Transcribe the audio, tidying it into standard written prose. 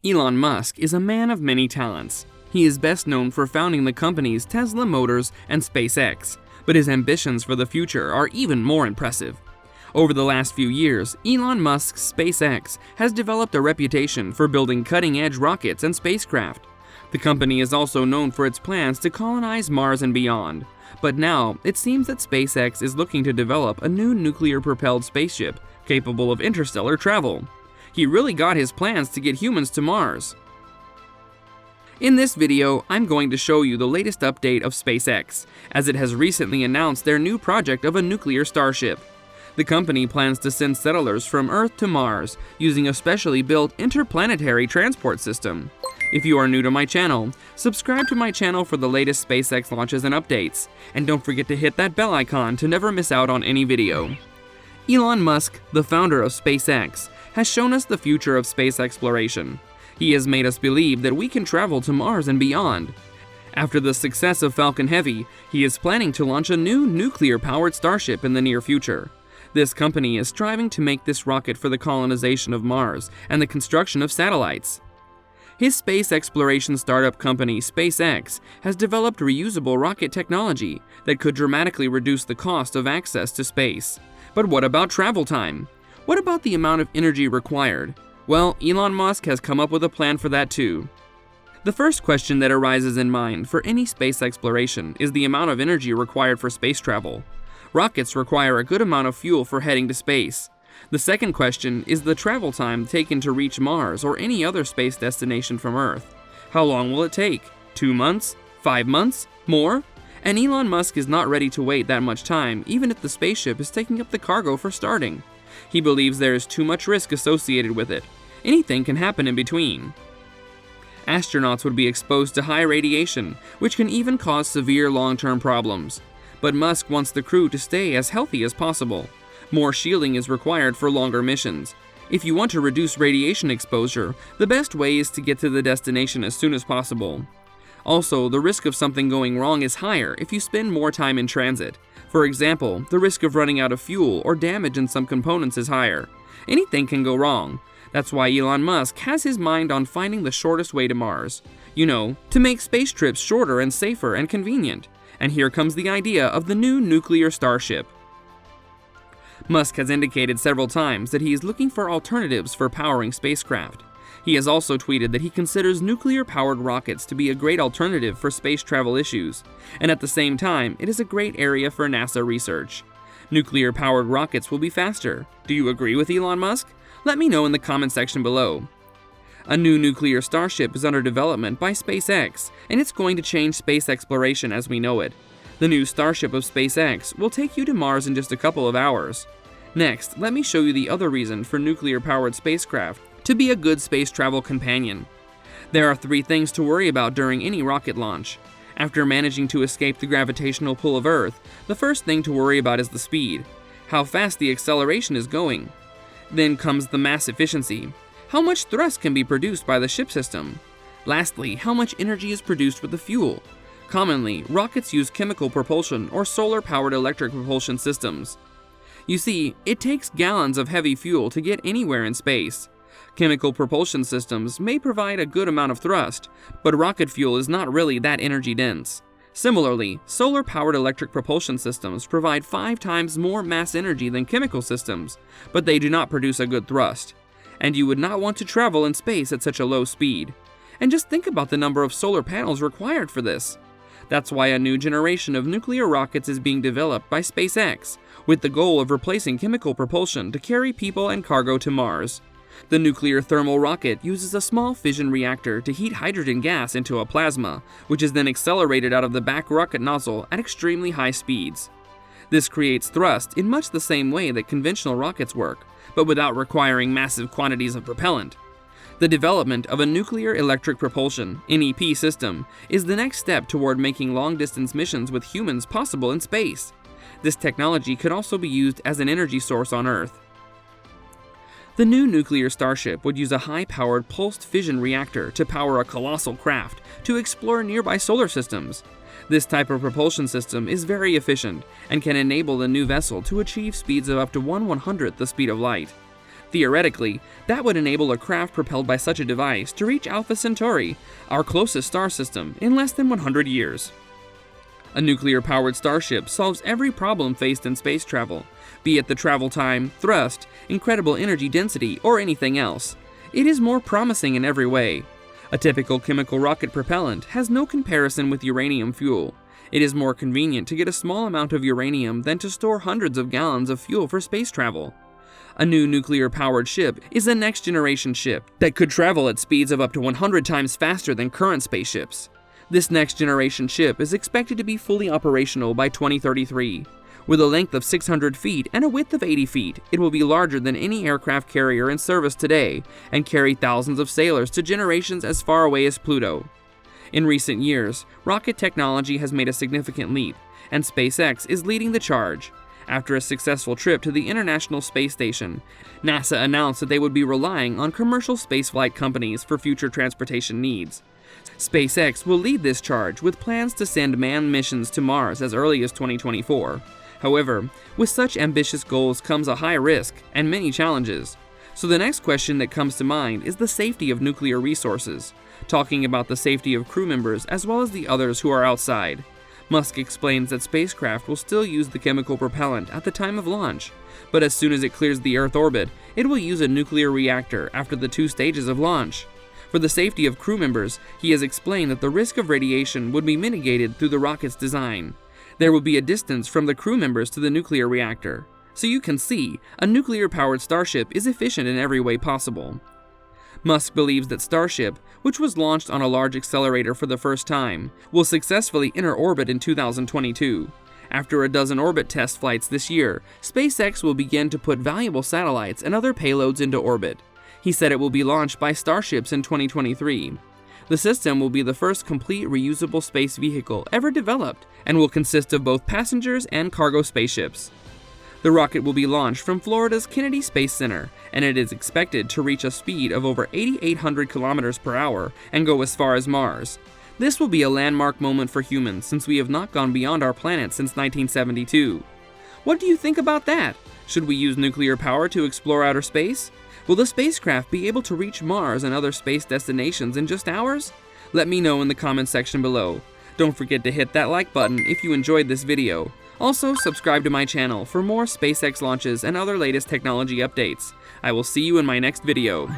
Elon Musk is a man of many talents. He is best known for founding the companies Tesla Motors and SpaceX, but his ambitions for the future are even more impressive. Over the last few years, Elon Musk's SpaceX has developed a reputation for building cutting-edge rockets and spacecraft. The company is also known for its plans to colonize Mars and beyond, but now it seems that SpaceX is looking to develop a new nuclear-propelled spaceship capable of interstellar travel. He really got his plans to get humans to Mars. In this video, I'm going to show you the latest update of SpaceX, as it has recently announced their new project of a nuclear starship. The company plans to send settlers from Earth to Mars using a specially built interplanetary transport system. If you are new to my channel, subscribe to my channel for the latest SpaceX launches and updates, and don't forget to hit that bell icon to never miss out on any video. Elon Musk, the founder of SpaceX, has shown us the future of space exploration. He has made us believe that we can travel to Mars and beyond. After the success of Falcon Heavy, he is planning to launch a new nuclear-powered Starship in the near future. This company is striving to make this rocket for the colonization of Mars and the construction of satellites. His space exploration startup company, SpaceX, has developed reusable rocket technology that could dramatically reduce the cost of access to space. But what about travel time? What about the amount of energy required? Well, Elon Musk has come up with a plan for that too. The first question that arises in mind for any space exploration is the amount of energy required for space travel. Rockets require a good amount of fuel for heading to space. The second question is the travel time taken to reach Mars or any other space destination from Earth. How long will it take? 2 months? 5 months? More? And Elon Musk is not ready to wait that much time, even if the spaceship is taking up the cargo for starting. He believes there is too much risk associated with it. Anything can happen in between. Astronauts would be exposed to high radiation, which can even cause severe long-term problems. But Musk wants the crew to stay as healthy as possible. More shielding is required for longer missions. If you want to reduce radiation exposure, the best way is to get to the destination as soon as possible. Also, the risk of something going wrong is higher if you spend more time in transit. For example, the risk of running out of fuel or damage in some components is higher. Anything can go wrong. That's why Elon Musk has his mind on finding the shortest way to Mars. You know, to make space trips shorter and safer and convenient. And here comes the idea of the new nuclear starship. Musk has indicated several times that he is looking for alternatives for powering spacecraft. He has also tweeted that he considers nuclear-powered rockets to be a great alternative for space travel issues, and at the same time, it is a great area for NASA research. Nuclear-powered rockets will be faster. Do you agree with Elon Musk? Let me know in the comment section below. A new nuclear starship is under development by SpaceX, and it's going to change space exploration as we know it. The new Starship of SpaceX will take you to Mars in just a couple of hours. Next, let me show you the other reason for nuclear-powered spacecraft to be a good space travel companion. There are 3 things to worry about during any rocket launch. After managing to escape the gravitational pull of Earth, the first thing to worry about is the speed, how fast the acceleration is going. Then comes the mass efficiency. How much thrust can be produced by the ship system? Lastly, how much energy is produced with the fuel? Commonly, rockets use chemical propulsion or solar-powered electric propulsion systems. You see, it takes gallons of heavy fuel to get anywhere in space. Chemical propulsion systems may provide a good amount of thrust, but rocket fuel is not really that energy dense. Similarly, solar-powered electric propulsion systems provide 5 times more mass energy than chemical systems, but they do not produce a good thrust. And you would not want to travel in space at such a low speed. And just think about the number of solar panels required for this. That's why a new generation of nuclear rockets is being developed by SpaceX, with the goal of replacing chemical propulsion to carry people and cargo to Mars. The nuclear thermal rocket uses a small fission reactor to heat hydrogen gas into a plasma, which is then accelerated out of the back rocket nozzle at extremely high speeds. This creates thrust in much the same way that conventional rockets work, but without requiring massive quantities of propellant. The development of a nuclear electric propulsion (NEP) system is the next step toward making long-distance missions with humans possible in space. This technology could also be used as an energy source on Earth. The new nuclear starship would use a high-powered pulsed fission reactor to power a colossal craft to explore nearby solar systems. This type of propulsion system is very efficient and can enable the new vessel to achieve speeds of up to 1/100th the speed of light. Theoretically, that would enable a craft propelled by such a device to reach Alpha Centauri, our closest star system, in less than 100 years. A nuclear-powered Starship solves every problem faced in space travel, be it the travel time, thrust, incredible energy density, or anything else. It is more promising in every way. A typical chemical rocket propellant has no comparison with uranium fuel. It is more convenient to get a small amount of uranium than to store hundreds of gallons of fuel for space travel. A new nuclear-powered ship is a next-generation ship that could travel at speeds of up to 100 times faster than current spaceships. This next-generation ship is expected to be fully operational by 2033. With a length of 600 feet and a width of 80 feet, it will be larger than any aircraft carrier in service today and carry thousands of sailors to generations as far away as Pluto. In recent years, rocket technology has made a significant leap, and SpaceX is leading the charge. After a successful trip to the International Space Station, NASA announced that they would be relying on commercial spaceflight companies for future transportation needs. SpaceX will lead this charge with plans to send manned missions to Mars as early as 2024. However, with such ambitious goals comes a high risk and many challenges. So the next question that comes to mind is the safety of nuclear resources, talking about the safety of crew members as well as the others who are outside. Musk explains that spacecraft will still use the chemical propellant at the time of launch, but as soon as it clears the Earth orbit, it will use a nuclear reactor after the 2 stages of launch. For the safety of crew members, he has explained that the risk of radiation would be mitigated through the rocket's design. There will be a distance from the crew members to the nuclear reactor. So you can see, a nuclear-powered Starship is efficient in every way possible. Musk believes that Starship, which was launched on a large accelerator for the first time, will successfully enter orbit in 2022. After a dozen orbit test flights this year, SpaceX will begin to put valuable satellites and other payloads into orbit. He said it will be launched by Starships in 2023. The system will be the first complete reusable space vehicle ever developed and will consist of both passengers and cargo spaceships. The rocket will be launched from Florida's Kennedy Space Center, and it is expected to reach a speed of over 8,800 kilometers per hour and go as far as Mars. This will be a landmark moment for humans since we have not gone beyond our planet since 1972. What do you think about that? Should we use nuclear power to explore outer space? Will the spacecraft be able to reach Mars and other space destinations in just hours? Let me know in the comment section below. Don't forget to hit that like button if you enjoyed this video. Also, subscribe to my channel for more SpaceX launches and other latest technology updates. I will see you in my next video.